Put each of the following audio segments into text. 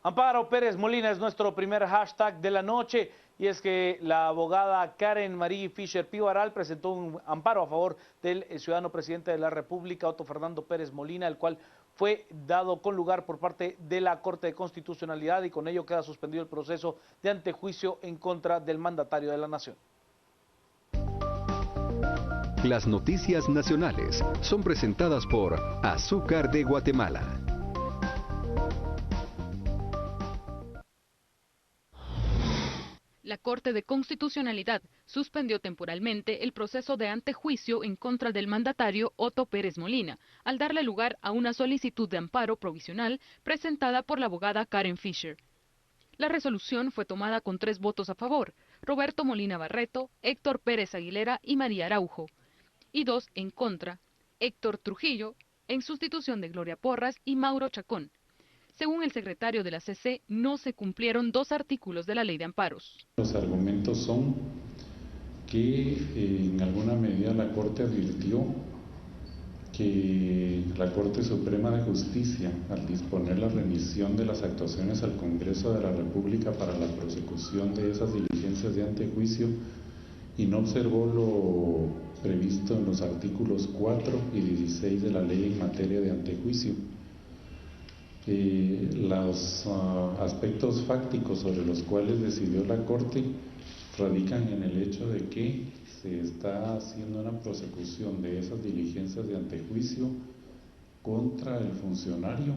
Amparo Pérez Molina es nuestro primer hashtag de la noche y es que la abogada Karen Marie Fisher Pivaral presentó un amparo a favor del ciudadano presidente de la República, Otto Fernando Pérez Molina, el cual fue dado con lugar por parte de la Corte de Constitucionalidad y con ello queda suspendido el proceso de antejuicio en contra del mandatario de la Nación. Las noticias nacionales son presentadas por Azúcar de Guatemala. La Corte de Constitucionalidad suspendió temporalmente el proceso de antejuicio en contra del mandatario Otto Pérez Molina, al darle lugar a una solicitud de amparo provisional presentada por la abogada Karen Fisher. La resolución fue tomada con 3 votos a favor, Roberto Molina Barreto, Héctor Pérez Aguilera y María Araujo, y 2 en contra, Héctor Trujillo, en sustitución de Gloria Porras y Mauro Chacón. Según el secretario de la CC, no se cumplieron 2 artículos de la Ley de Amparos. Los argumentos son que en alguna medida la Corte advirtió que la Corte Suprema de Justicia, al disponer la remisión de las actuaciones al Congreso de la República para la prosecución de esas diligencias de antejuicio, y no observó lo previsto en los artículos 4 y 16 de la Ley en materia de antejuicio. Los aspectos fácticos sobre los cuales decidió la Corte radican en el hecho de que se está haciendo una prosecución de esas diligencias de antejuicio contra el funcionario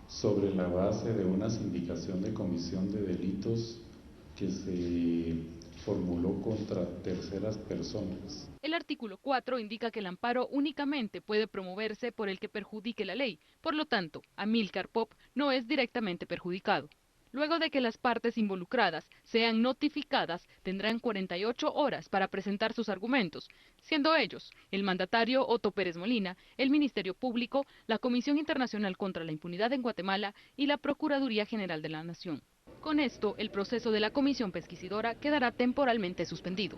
sobre la base de una sindicación de comisión de delitos que se formuló contra terceras personas. El artículo 4 indica que el amparo únicamente puede promoverse por el que perjudique la ley, por lo tanto, Amílcar Pop no es directamente perjudicado. Luego de que las partes involucradas sean notificadas, tendrán 48 horas para presentar sus argumentos, siendo ellos el mandatario Otto Pérez Molina, el Ministerio Público, la Comisión Internacional contra la Impunidad en Guatemala y la Procuraduría General de la Nación. Con esto, el proceso de la comisión pesquisidora quedará temporalmente suspendido.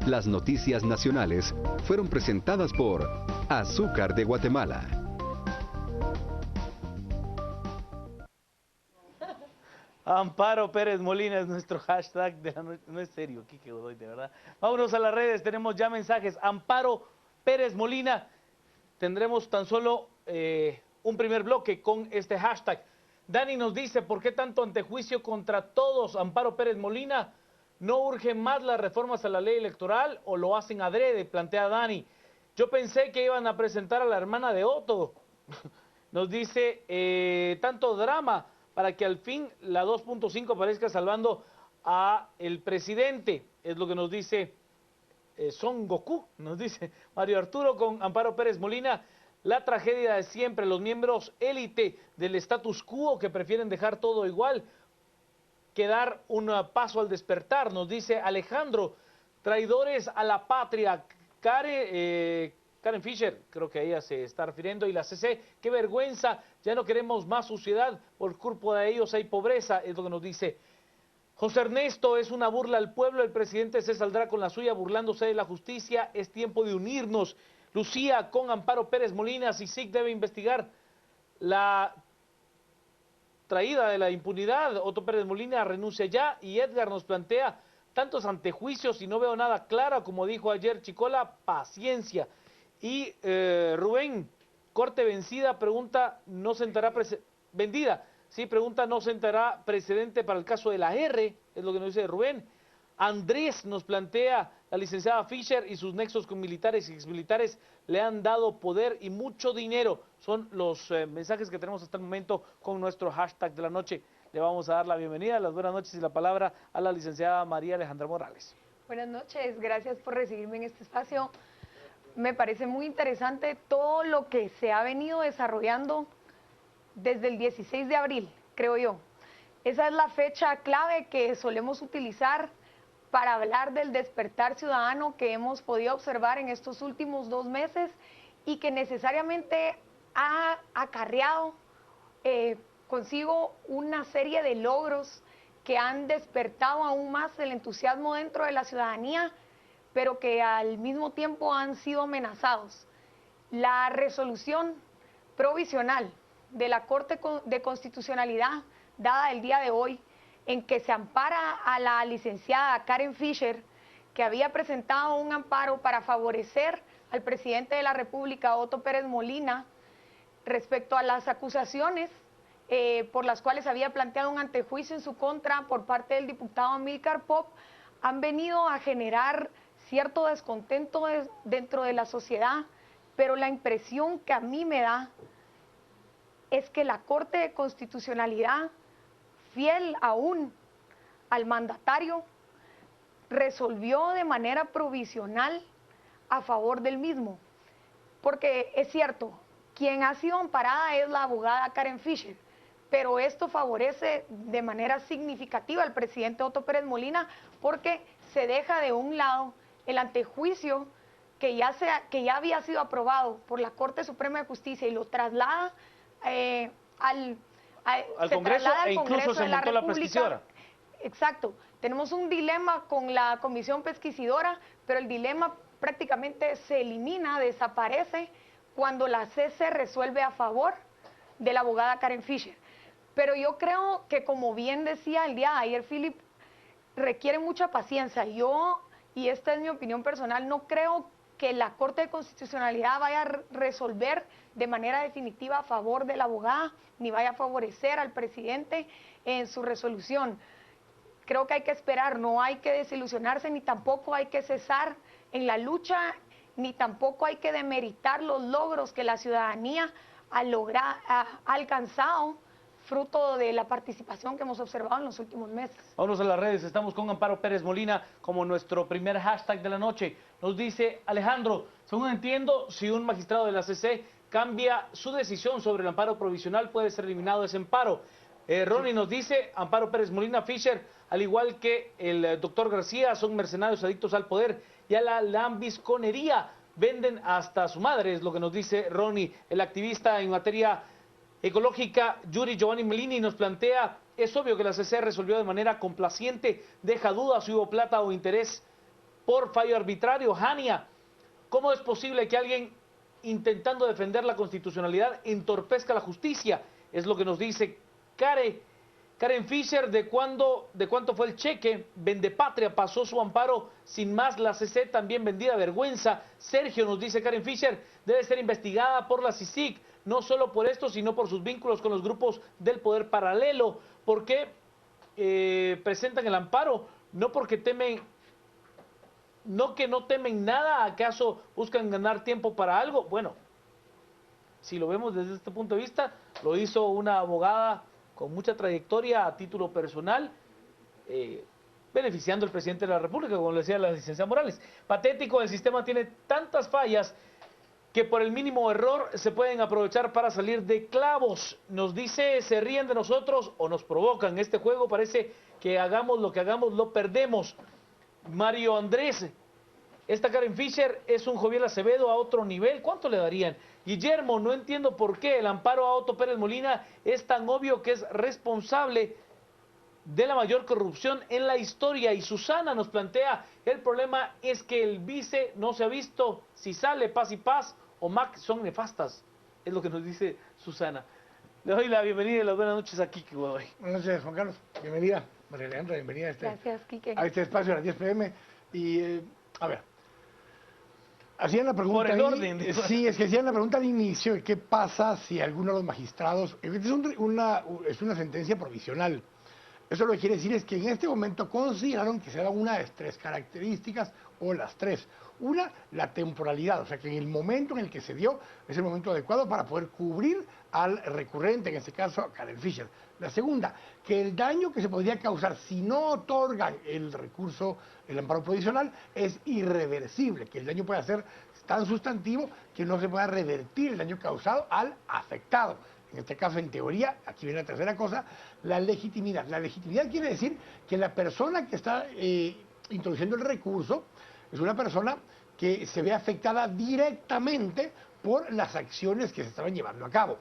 Las noticias nacionales fueron presentadas por Azúcar de Guatemala. Amparo Pérez Molina es nuestro hashtag de la noche. No es serio, aquí que doy, de verdad. Vámonos a las redes, tenemos ya mensajes. Amparo Pérez Molina, tendremos tan solo un primer bloque con este hashtag. Dani nos dice, ¿por qué tanto antejuicio contra todos? Amparo Pérez Molina, ¿no urgen más las reformas a la ley electoral o lo hacen adrede? Plantea Dani. Yo pensé que iban a presentar a la hermana de Otto. Nos dice, tanto drama para que al fin la 2.5 parezca salvando a el presidente. Es lo que nos dice Son Goku, nos dice Mario Arturo con Amparo Pérez Molina. La tragedia de siempre, los miembros élite del status quo que prefieren dejar todo igual, que dar un paso al despertar, nos dice Alejandro. Traidores a la patria. Karen Fisher, creo que a ella se está refiriendo, y la CC, qué vergüenza, ya no queremos más suciedad, por culpa de ellos hay pobreza, es lo que nos dice José Ernesto. Es una burla al pueblo, el presidente se saldrá con la suya burlándose de la justicia, es tiempo de unirnos. Lucía con Amparo Pérez Molina, CICIG debe investigar la traída de la impunidad, Otto Pérez Molina renuncia ya, y Edgar nos plantea tantos antejuicios y no veo nada claro, como dijo ayer Chicola, paciencia. Y Rubén, corte vencida, pregunta, ¿no sentará vendida? Sí, pregunta, ¿no sentará precedente para el caso de la R? Es lo que nos dice Rubén. Andrés nos plantea, la licenciada Fisher y sus nexos con militares y exmilitares le han dado poder y mucho dinero. Son los mensajes que tenemos hasta el momento con nuestro hashtag de la noche. Le vamos a dar la bienvenida, las buenas noches y la palabra a la licenciada María Alejandra Morales. Buenas noches, gracias por recibirme en este espacio. Me parece muy interesante todo lo que se ha venido desarrollando desde el 16 de abril, creo yo. Esa es la fecha clave que solemos utilizar para hablar del despertar ciudadano que hemos podido observar en estos últimos 2 meses y que necesariamente ha acarreado consigo una serie de logros que han despertado aún más el entusiasmo dentro de la ciudadanía, pero que al mismo tiempo han sido amenazados. La resolución provisional de la Corte de Constitucionalidad dada el día de hoy, en que se ampara a la licenciada Karen Fisher, que había presentado un amparo para favorecer al presidente de la República, Otto Pérez Molina, respecto a las acusaciones por las cuales había planteado un antejuicio en su contra por parte del diputado Amílcar Pop, han venido a generar cierto descontento dentro de la sociedad, pero la impresión que a mí me da es que la Corte de Constitucionalidad, fiel aún al mandatario, resolvió de manera provisional a favor del mismo. Porque es cierto, quien ha sido amparada es la abogada Karen Fisher, pero esto favorece de manera significativa al presidente Otto Pérez Molina porque se deja de un lado el antejuicio que ya había sido aprobado por la Corte Suprema de Justicia y lo traslada al Congreso, e incluso se montó la pesquisidora. Exacto. Tenemos un dilema con la comisión pesquisidora, pero el dilema prácticamente se elimina, desaparece cuando la CC resuelve a favor de la abogada Karen Fisher. Pero yo creo que, como bien decía el día de ayer Philip, requiere mucha paciencia. Yo, y esta es mi opinión personal, no creo que la Corte de Constitucionalidad vaya a resolver de manera definitiva a favor de la abogada, ni vaya a favorecer al presidente en su resolución. Creo que hay que esperar, no hay que desilusionarse, ni tampoco hay que cesar en la lucha, ni tampoco hay que demeritar los logros que la ciudadanía ha alcanzado fruto de la participación que hemos observado en los últimos meses. Vámonos a las redes, estamos con Amparo Pérez Molina como nuestro primer hashtag de la noche. Nos dice Alejandro, según entiendo, si un magistrado de la CC cambia su decisión sobre el amparo provisional, puede ser eliminado ese amparo. Ronnie nos dice, Amparo Pérez Molina, Fisher, al igual que el doctor García, son mercenarios adictos al poder y a la lambisconería. Venden hasta a su madre, es lo que nos dice Ronnie. El activista en materia ecológica, Yuri Giovanni Melini, nos plantea, es obvio que la CC resolvió de manera complaciente, deja dudas si hubo plata o interés por fallo arbitrario. Jania, ¿cómo es posible que alguien intentando defender la constitucionalidad entorpezca la justicia? Es lo que nos dice Karen Fisher. ¿De cuánto fue el cheque? Vendepatria pasó su amparo sin más, la CC también vendida vergüenza. Sergio nos dice Karen Fisher, debe ser investigada por la CICIG, no solo por esto, sino por sus vínculos con los grupos del poder paralelo. ¿Por qué presentan el amparo? No porque temen, no que no temen nada, ¿acaso buscan ganar tiempo para algo? Bueno, si lo vemos desde este punto de vista, lo hizo una abogada con mucha trayectoria a título personal, beneficiando al presidente de la República, como le decía la licenciada Morales. Patético, el sistema tiene tantas fallas que por el mínimo error se pueden aprovechar para salir de clavos. Nos dice, se ríen de nosotros o nos provocan. Este juego parece que hagamos lo que hagamos, lo perdemos. Mario Andrés, esta Karen Fisher es un Joviel Acevedo a otro nivel. ¿Cuánto le darían? Guillermo, no entiendo por qué el amparo a Otto Pérez Molina es tan obvio que es responsable de la mayor corrupción en la historia. Y Susana nos plantea, el problema es que el vice no se ha visto si sale Paz y Paz o Mac son nefastas. Es lo que nos dice Susana. Le doy la bienvenida y las buenas noches a Quique Godoy. Buenas noches, Juan Carlos. Bienvenida, María Alejandra, bienvenida a Gracias, Quique. a este espacio a las 10 p.m. Y, a ver, hacían la pregunta... Por el orden. Sí, es que hacían la pregunta al inicio de qué pasa si alguno de los magistrados... Es una sentencia provisional. Eso lo que quiere decir es que en este momento consideraron que se daban una de tres características, o las tres. Una, la temporalidad, o sea que en el momento en el que se dio es el momento adecuado para poder cubrir al recurrente, en este caso a Karen Fisher. La segunda, que el daño que se podría causar si no otorgan el recurso, el amparo provisional, es irreversible, que el daño puede ser tan sustantivo que no se pueda revertir el daño causado al afectado. En este caso, en teoría, aquí viene la tercera cosa, la legitimidad. La legitimidad quiere decir que la persona que está introduciendo el recurso es una persona que se ve afectada directamente por las acciones que se estaban llevando a cabo.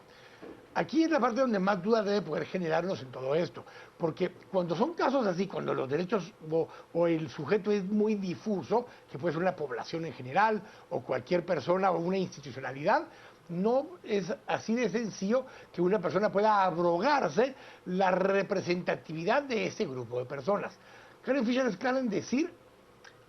Aquí es la parte donde más duda debe poder generarnos en todo esto, porque cuando son casos así, cuando los derechos o el sujeto es muy difuso, que puede ser una población en general o cualquier persona o una institucionalidad, no es así de sencillo que una persona pueda abrogarse la representatividad de ese grupo de personas. Karen Fisher es clara en decir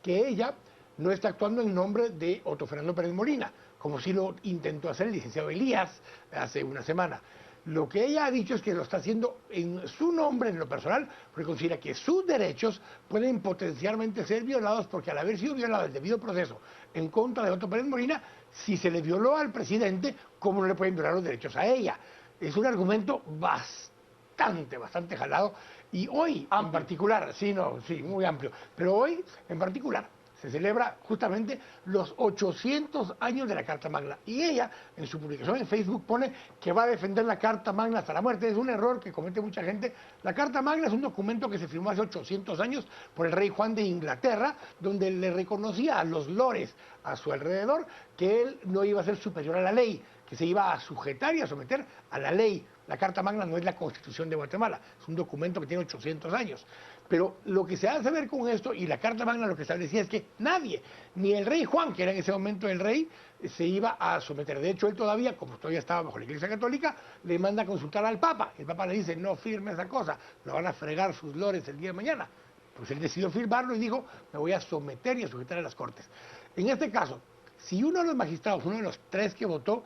que ella no está actuando en nombre de Otto Fernando Pérez Molina, como sí lo intentó hacer el licenciado Elías hace una semana. Lo que ella ha dicho es que lo está haciendo en su nombre, en lo personal, porque considera que sus derechos pueden potencialmente ser violados, porque al haber sido violado el debido proceso en contra de Otto Pérez Molina, si se le violó al presidente, ¿cómo no le pueden violar los derechos a ella? Es un argumento bastante jalado, y hoy en particular, sí, muy amplio, pero hoy en particular se celebra justamente los 800 años de la Carta Magna. Y ella, en su publicación en Facebook, pone que va a defender la Carta Magna hasta la muerte. Es un error que comete mucha gente. La Carta Magna es un documento que se firmó hace 800 años por el rey Juan de Inglaterra, donde le reconocía a los lores a su alrededor que él no iba a ser superior a la ley, que se iba a sujetar y a someter a la ley. La Carta Magna no es la Constitución de Guatemala, es un documento que tiene 800 años. Pero lo que se hace ver con esto, y la Carta Magna lo que establecía es que nadie, ni el rey Juan, que era en ese momento el rey, se iba a someter. De hecho, él todavía, como todavía estaba bajo la Iglesia Católica, le manda a consultar al Papa. El Papa le dice, no firme esa cosa, lo van a fregar sus lores el día de mañana. Pues él decidió firmarlo y dijo, me voy a someter y a sujetar a las Cortes. En este caso, si uno de los magistrados, uno de los 3 que votó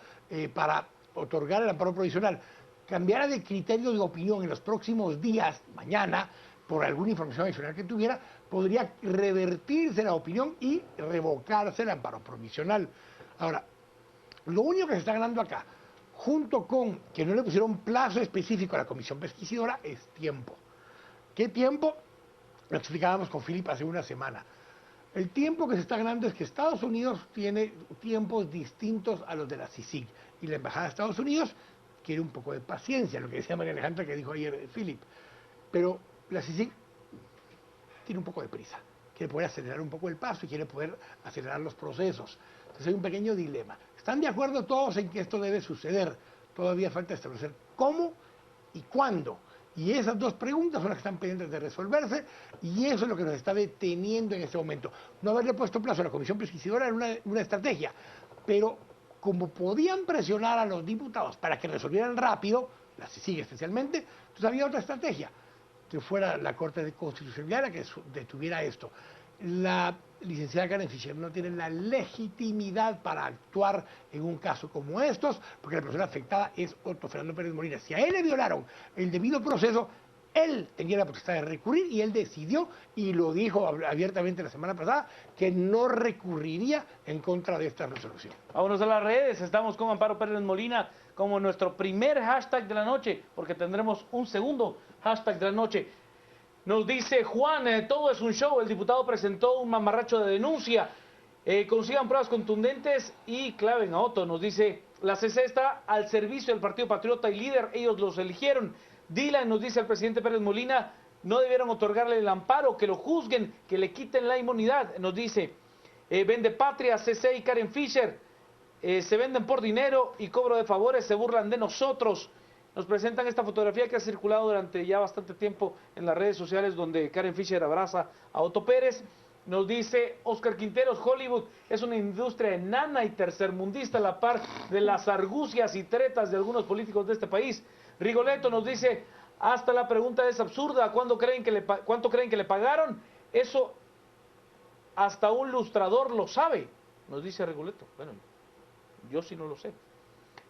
para otorgar el amparo provisional, cambiara de criterio de opinión en los próximos días, mañana, por alguna información adicional que tuviera, podría revertirse la opinión y revocarse el amparo provisional. Ahora, lo único que se está ganando acá, junto con que no le pusieron plazo específico a la comisión pesquisidora, es tiempo. ¿Qué tiempo? Lo explicábamos con Philip hace una semana. El tiempo que se está ganando es que Estados Unidos tiene tiempos distintos a los de la CICIG, y la Embajada de Estados Unidos quiere un poco de paciencia, lo que decía María Alejandra, que dijo ayer Philip. Pero la CICIG tiene un poco de prisa, quiere poder acelerar un poco el paso y quiere poder acelerar los procesos. Entonces hay un pequeño dilema. ¿Están de acuerdo todos en que esto debe suceder? Todavía falta establecer cómo y cuándo. Y esas 2 preguntas son las que están pendientes de resolverse, y eso es lo que nos está deteniendo en este momento. No haberle puesto plazo a la comisión pesquisidora era una estrategia, pero como podían presionar a los diputados para que resolvieran rápido, la CICIG especialmente, entonces había otra estrategia, que fuera la Corte de Constitucionalidad la que detuviera esto. La licenciada Karen Fisher no tiene la legitimidad para actuar en un caso como estos, porque la persona afectada es Otto Fernando Pérez Molina. Si a él le violaron el debido proceso, él tenía la potestad de recurrir, y él decidió, y lo dijo abiertamente la semana pasada, que no recurriría en contra de esta resolución. Vámonos a las redes, estamos con Amparo Pérez Molina como nuestro primer hashtag de la noche, porque tendremos un segundo hashtag de la noche. Nos dice Juan, todo es un show, el diputado presentó un mamarracho de denuncia, consigan pruebas contundentes y claven a Otto. Nos dice, la CC está al servicio del Partido Patriota y líder, ellos los eligieron. Dylan nos dice al presidente Pérez Molina, no debieron otorgarle el amparo, que lo juzguen, que le quiten la inmunidad. Nos dice, vende patria, CC y Karen Fisher, se venden por dinero y cobro de favores, se burlan de nosotros. Nos presentan esta fotografía que ha circulado durante ya bastante tiempo en las redes sociales, donde Karen Fisher abraza a Otto Pérez. Nos dice Oscar Quinteros, Hollywood es una industria enana y tercermundista a la par de las argucias y tretas de algunos políticos de este país. Rigoletto nos dice, hasta la pregunta es absurda, ¿cuánto creen que le pagaron? Eso hasta un lustrador lo sabe, nos dice Rigoletto. Bueno, yo sí no lo sé.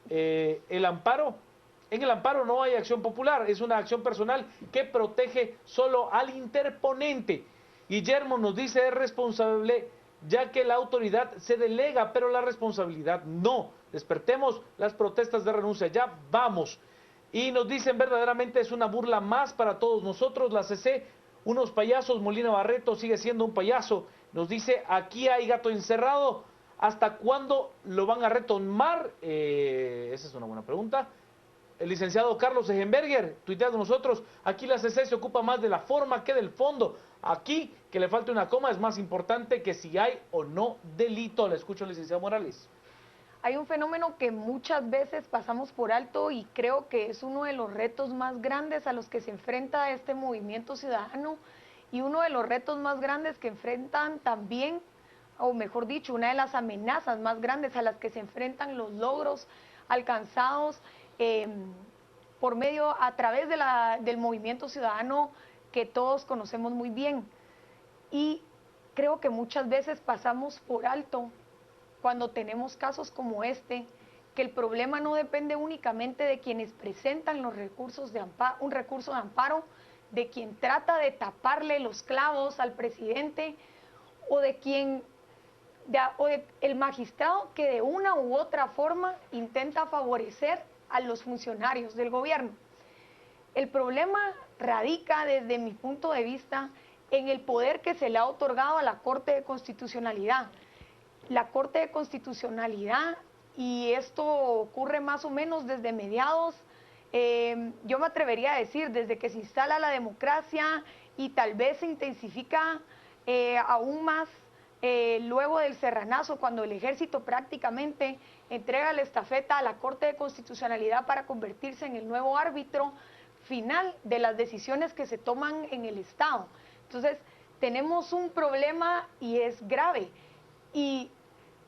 El amparo... En el amparo no hay acción popular, es una acción personal que protege solo al interponente. Guillermo nos dice, es responsable ya que la autoridad se delega, pero la responsabilidad no. Despertemos las protestas de renuncia, ya vamos. Y nos dicen, verdaderamente es una burla más para todos nosotros, la CC, unos payasos, Molina Barreto sigue siendo un payaso. Nos dice, aquí hay gato encerrado, ¿hasta cuándo lo van a retomar? Esa es una buena pregunta. El licenciado Carlos Egenberger tuitea de nosotros, aquí la CC se ocupa más de la forma que del fondo. Aquí, que le falte una coma es más importante que si hay o no delito. Le escucho al licenciado Morales. Hay un fenómeno que muchas veces pasamos por alto y creo que es uno de los retos más grandes a los que se enfrenta este movimiento ciudadano, y uno de los retos más grandes que enfrentan también, o mejor dicho, una de las amenazas más grandes a las que se enfrentan los logros alcanzados por medio, a través de del movimiento ciudadano que todos conocemos muy bien. Y creo que muchas veces pasamos por alto, cuando tenemos casos como este, que el problema no depende únicamente de quienes presentan los recursos de amparo, un recurso de amparo, de quien trata de taparle los clavos al presidente, o de el magistrado que de una u otra forma intenta favorecer a los funcionarios del gobierno. El problema radica, desde mi punto de vista, en el poder que se le ha otorgado a la Corte de Constitucionalidad. La Corte de Constitucionalidad, y esto ocurre más o menos desde mediados, yo me atrevería a decir, desde que se instala la democracia y tal vez se intensifica aún más luego del Serranazo, cuando el ejército prácticamente entrega la estafeta a la Corte de Constitucionalidad para convertirse en el nuevo árbitro final de las decisiones que se toman en el Estado. Entonces, tenemos un problema y es grave. Y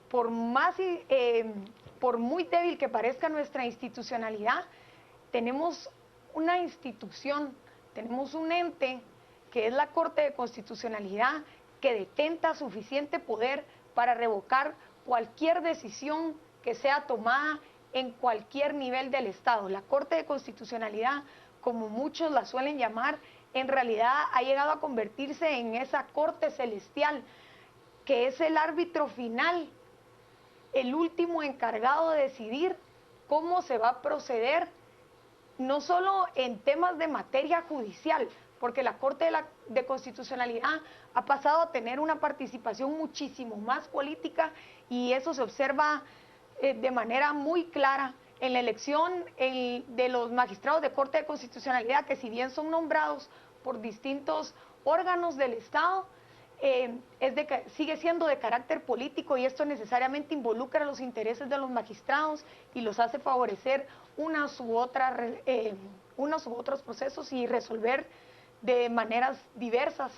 por muy débil que parezca nuestra institucionalidad, tenemos una institución, tenemos un ente que es la Corte de Constitucionalidad, que detenta suficiente poder para revocar cualquier decisión que sea tomada en cualquier nivel del Estado. La Corte de Constitucionalidad, como muchos la suelen llamar, en realidad ha llegado a convertirse en esa corte celestial, que es el árbitro final, el último encargado de decidir cómo se va a proceder, no solo en temas de materia judicial, porque la Corte de Constitucionalidad ha pasado a tener una participación muchísimo más política, y eso se observa de manera muy clara en la elección de los magistrados de Corte de Constitucionalidad, que si bien son nombrados por distintos órganos del Estado, sigue siendo de carácter político, y esto necesariamente involucra los intereses de los magistrados y los hace favorecer unos u otros procesos y resolver de maneras diversas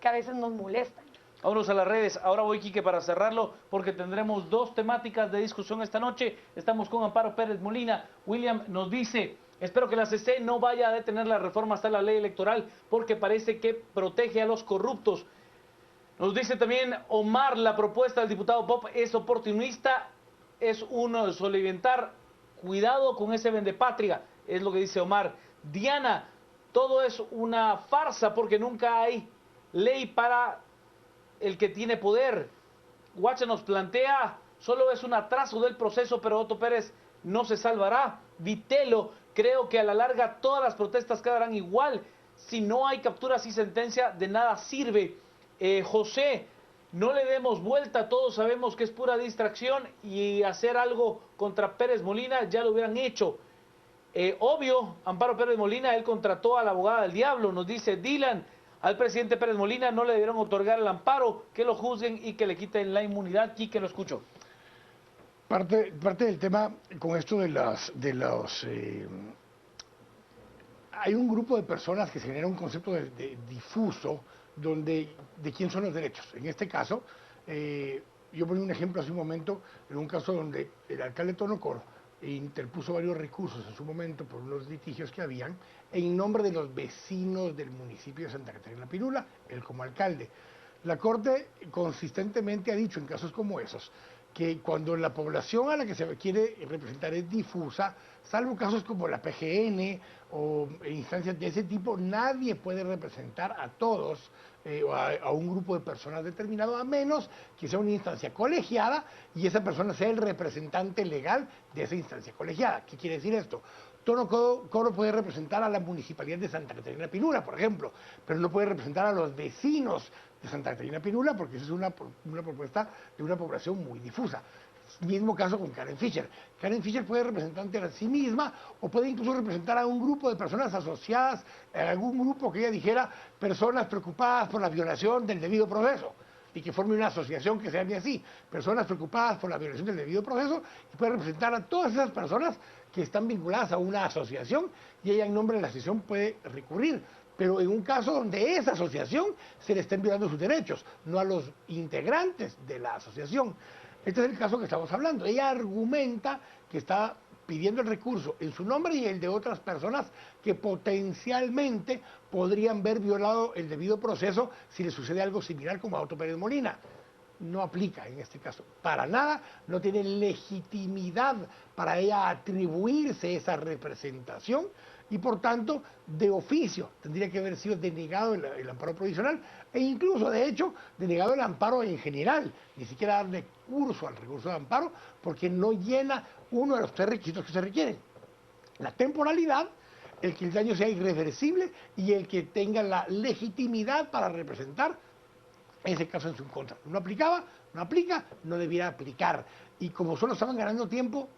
que a veces nos molestan. Vámonos a las redes. Ahora voy, Quique, para cerrarlo, porque tendremos dos temáticas de discusión esta noche. Estamos con Amparo Pérez Molina. William nos dice: espero que la CC no vaya a detener la reforma hasta la ley electoral, porque parece que protege a los corruptos. Nos dice también Omar: la propuesta del diputado Pop es oportunista, es un soliventar. Cuidado con ese vendepatria, es lo que dice Omar. Diana: todo es una farsa porque nunca hay ley para el que tiene poder. Guacha nos plantea: solo es un atraso del proceso, pero Otto Pérez no se salvará. Vitelo: creo que a la larga todas las protestas quedarán igual. Si no hay capturas y sentencia, de nada sirve. José: no le demos vuelta, todos sabemos que es pura distracción, y hacer algo contra Pérez Molina ya lo hubieran hecho. Obvio, Amparo Pérez Molina, él contrató a la abogada del diablo. Nos dice Dylan: al presidente Pérez Molina no le debieron otorgar el amparo, que lo juzguen y que le quiten la inmunidad. Quique, lo escucho. Parte del tema con esto hay un grupo de personas que se genera un concepto de difuso de quién son los derechos. En este caso, yo ponía un ejemplo hace un momento, en un caso donde el alcalde Tonocoro interpuso varios recursos en su momento por unos litigios que habían en nombre de los vecinos del municipio de Santa Catarina Pinula, él como alcalde. La Corte consistentemente ha dicho en casos como esos que cuando la población a la que se quiere representar es difusa, salvo casos como la PGN o instancias de ese tipo, nadie puede representar a todos o a un grupo de personas determinado, a menos que sea una instancia colegiada y esa persona sea el representante legal de esa instancia colegiada. ¿Qué quiere decir esto? Tonocoro puede representar a la municipalidad de Santa Catarina Pinula, por ejemplo, pero no puede representar a los vecinos de Santa Catarina Pinula, porque esa es una propuesta de una población muy difusa. Mismo caso con Karen Fischer. Karen Fischer puede representar a sí misma o puede incluso representar a un grupo de personas asociadas, a algún grupo que ella dijera personas preocupadas por la violación del debido proceso, y que forme una asociación que se llame así, personas preocupadas por la violación del debido proceso, y puede representar a todas esas personas que están vinculadas a una asociación, y ella en nombre de la asociación puede recurrir, pero en un caso donde esa asociación se le estén violando sus derechos, no a los integrantes de la asociación. Este es el caso que estamos hablando. Ella argumenta que está pidiendo el recurso en su nombre y el de otras personas que potencialmente podrían ver violado el debido proceso si le sucede algo similar como a Otto Pérez Molina. No aplica en este caso, para nada, no tiene legitimidad para ella atribuirse esa representación y por tanto de oficio tendría que haber sido denegado el amparo provisional e incluso de hecho denegado el amparo en general, ni siquiera darle curso al recurso de amparo porque no llena uno de los 3 requisitos que se requieren: la temporalidad, el que el daño sea irreversible y el que tenga la legitimidad para representar ese caso en su contra. No aplicaba, no aplica, no debiera aplicar. Y como solo estaban ganando tiempo,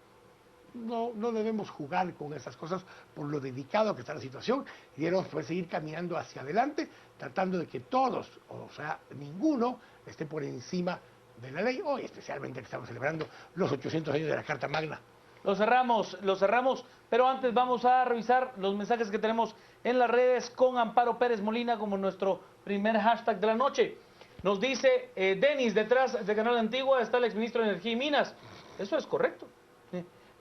no debemos jugar con esas cosas por lo delicado que está la situación y debemos poder seguir caminando hacia adelante, tratando de que todos, o sea, ninguno, esté por encima de la ley, hoy especialmente que estamos celebrando los 800 años de la Carta Magna. Lo cerramos, pero antes vamos a revisar los mensajes que tenemos en las redes con Amparo Pérez Molina como nuestro primer hashtag de la noche. Nos dice Denis, detrás de Canal Antigua está el exministro de Energía y Minas. Eso es correcto.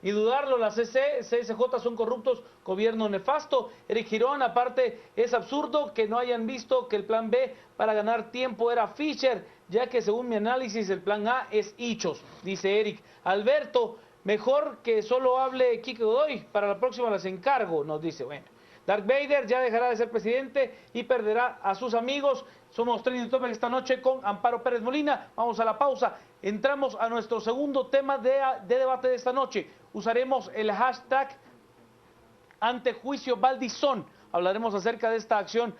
Ni dudarlo, la CC, CSJ son corruptos, gobierno nefasto. Eric Girón, aparte, es absurdo que no hayan visto que el plan B para ganar tiempo era Fischer, ya que según mi análisis el plan A es Ichos, dice Eric. Alberto, mejor que solo hable Quique Godoy, para la próxima les encargo, nos dice. Bueno, Darth Vader ya dejará de ser presidente y perderá a sus amigos. Somos Trending Topic esta noche con Amparo Pérez Molina. Vamos a la pausa. Entramos a nuestro segundo tema de debate de esta noche. Usaremos el hashtag antejuicio Valdizón. Hablaremos acerca de esta acción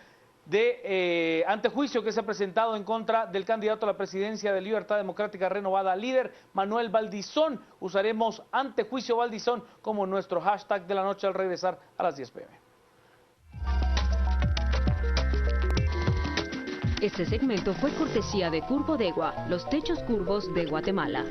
de antejuicio que se ha presentado en contra del candidato a la presidencia de Libertad Democrática Renovada, líder Manuel Valdizón. Usaremos antejuicio Valdizón como nuestro hashtag de la noche al regresar a las 10 p.m. Este segmento fue cortesía de Curvo Degua, los techos curvos de Guatemala.